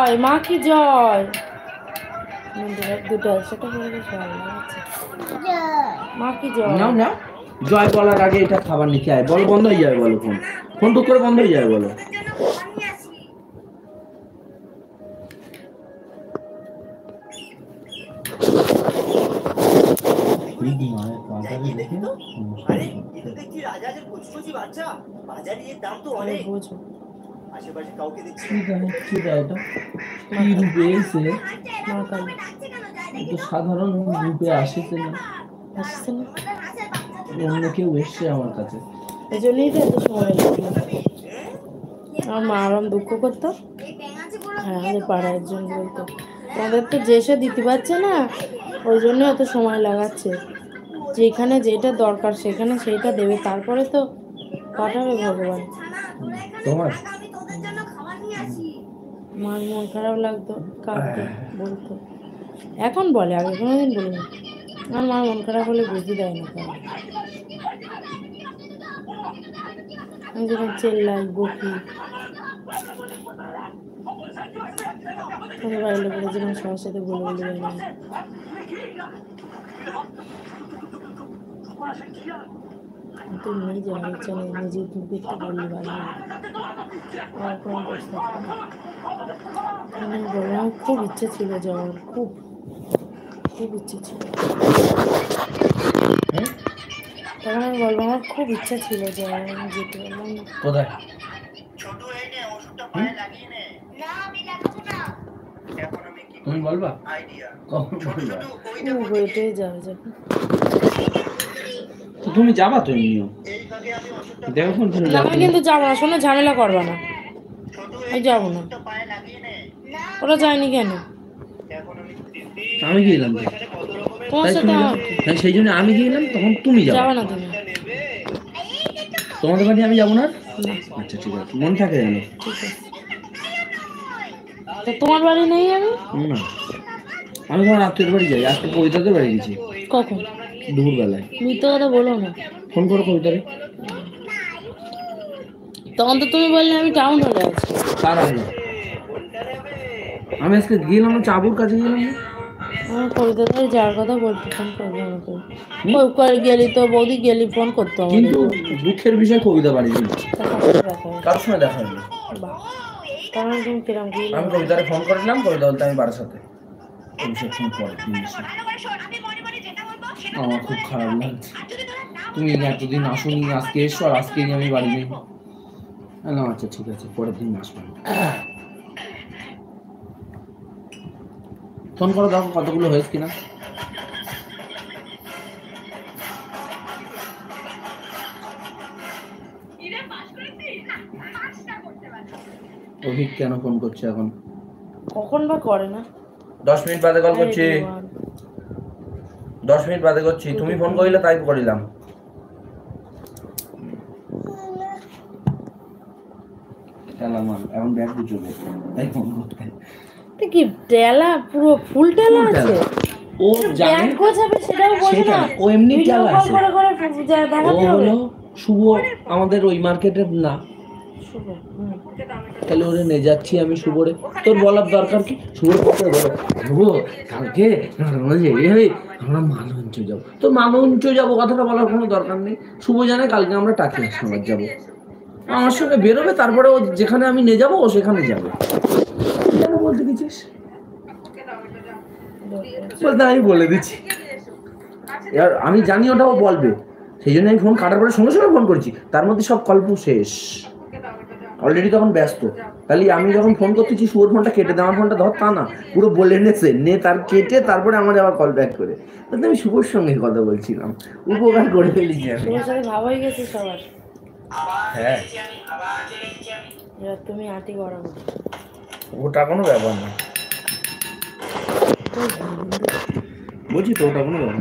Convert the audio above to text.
জয়, মা কি জয়। দুটো সেটা মা কি জয়। নাও না, জয় বলার আগে এটা খাবার নিতে আয়, বলো বন্ধ হয়ে যাবে, বলো ফোন ফোন টুক করে বন্ধ হয়ে যাবে, বলো। সাধারণ রূপে আসছে না, অন্য কেউ এসছে আমার কাছে, এই জন্যই তো এত সময় লাগলো। আমার মা আরাম দুঃখ করতো, আর আমাদের পাড়ার একজন বলতো তোমাদের তো যে সে দিতে পারছে না, ওই জন্য এত সময় লাগাচ্ছে, যেখানে যেটা দরকার সেখানে সেইটা দেবে, তারপরে তো পাঠাবে ভগবান। তোমার মার মন খারাপ লাগতো, কাঁদতো, বলতো। এখন বলে, আগে কোনোদিন বলিনি। আমার মার মন খারাপ হলে বুঝতে দেয় না কারণ আমি যখন চেল্লাই বকি, তোমাদের বাড়ির লোকেরা যেমন সবার সাথে বলে বলে যায় না, তুই নিজে আর ইচ্ছা নেই, নিজে তুমি একটু বললি ভালো হবে, আমার কোনো প্রস্তাব বলো। আমার খুব ইচ্ছে ছিল যাওয়ার, খুব খুব ইচ্ছে ছিল। তখন আমি বলবো আমার খুব ইচ্ছা ছিল যাওয়ার, আমি যেতে পারলাম না। কোথায়? তুমি বলবা কখন বলবা? ওইটাই যাবে যাবে। তুমি যাবা তো এমনিও, দেখো ফোন ফোন যাবো। আমি কিন্তু যাবো না, শোনো ঝামেলা করবা না, আমি যাবো না। ওরা যায়নি কেন? আমি গেলাম তোমার সাথে আমার তাই, সেই জন্য আমি গেলাম, তখন তুমি যাবা না তুমি। তোমাদের বাড়ি আমি যাবো না। আচ্ছা ঠিক আছে, মনে থাকে যেন। ঠিক আছে, তো তোমার বাড়ি নেই আমি না, আমি তোমার আত্মীয়ের বাড়ি যাই, আজকে কবিতাদের বাড়ি গেছি। কখন? দুপুরবেলায়। মিথ্যে কথা বলো না, ফোন করো কবিতারে। তখন তো তুমি বললে আমি টাউন হলে আছি। তার আগে আমি আজকে গেলাম না, চাবুর কাছে গেলাম না। আমার কবিতাদের যাওয়ার কথা বলতে ফোন করবো আমাকে, ওই গেলি তো বৌদি গেলি ফোন করতো আমাকে। কিন্তু দুঃখের বিষয় কবিতা বাড়ি নেই, কার সময় দেখা হয়নি। কারণ তুমি কিরম কি আমি কবিতারে ফোন করেছিলাম, কবিতা বলতে আমি বাড়ির সাথে আমার খুব খারাপ লাগছে, তুমি এতদিন আসুনি, আজকে এসো, আর আজকে আমি বাড়ি নেই। না আচ্ছা ঠিক আছে, পরের দিন আসবেন। ফোন করো, দেখো কতগুলো হয়েছে কিনা। অভিক কেন ফোন করছে এখন? কখন বা করে না। 10 মিনিট বাদে কল করছি, 10 মিনিট বাদে করছি, তুমি ফোন করিলে তাই করিলাম। এখন ব্যাগ বুঝবে তাই ফোন করতে। কি টেলা, পুরো ফুল টেলা আছে। ও জানে গোছাবে সেটাও বোঝে না, ও এমনি টেলা আছে। ও হলো শুভ, আমাদের ওই মার্কেটের না শুভ। তাহলে ওরে নিয়ে যাচ্ছি আমি শুভরে, তোর বলার দরকার কি? শুভর কথা বলো, শুভ কালকে আমরা মালঞ্চ যাবো, তো মালঞ্চ যাবো কথাটা বলার কোনো দরকার নেই। শুভ জানে কালকে আমরা টাকি হাসপাতাল যাবো, আমার সঙ্গে বেরোবে, তারপরে ও যেখানে আমি নিয়ে যাবো ও সেখানে যাবে। কেন বলতে দিচ্ছিস? বলতে আমি বলে দিচ্ছি, এবার আমি জানি ওটাও বলবে, সেই জন্য আমি ফোন কাটার পরে সঙ্গে সঙ্গে ফোন করেছি, তার মধ্যে সব গল্প শেষ, অলরেডি তখন ব্যস্ত। তাহলে আমি যখন ফোন করতেছি শুয়োর ফোনটা কেটে দেওয়ার ফোনটা ধর, তা না, পুরো বলে নেছে নে, তার কেটে তারপরে আমার আবার কল ব্যাক করে। তাহলে আমি শুভর সঙ্গে কথা বলছিলাম, উপকার করে ফেলেছি আমি। তোমার সাথে ভাব হয়ে গেছে সবার। হ্যাঁ, তুমি আটি করাবো, ওটা কোনো ব্যাপার না, বলছি তো ওটা কোনো ব্যাপার।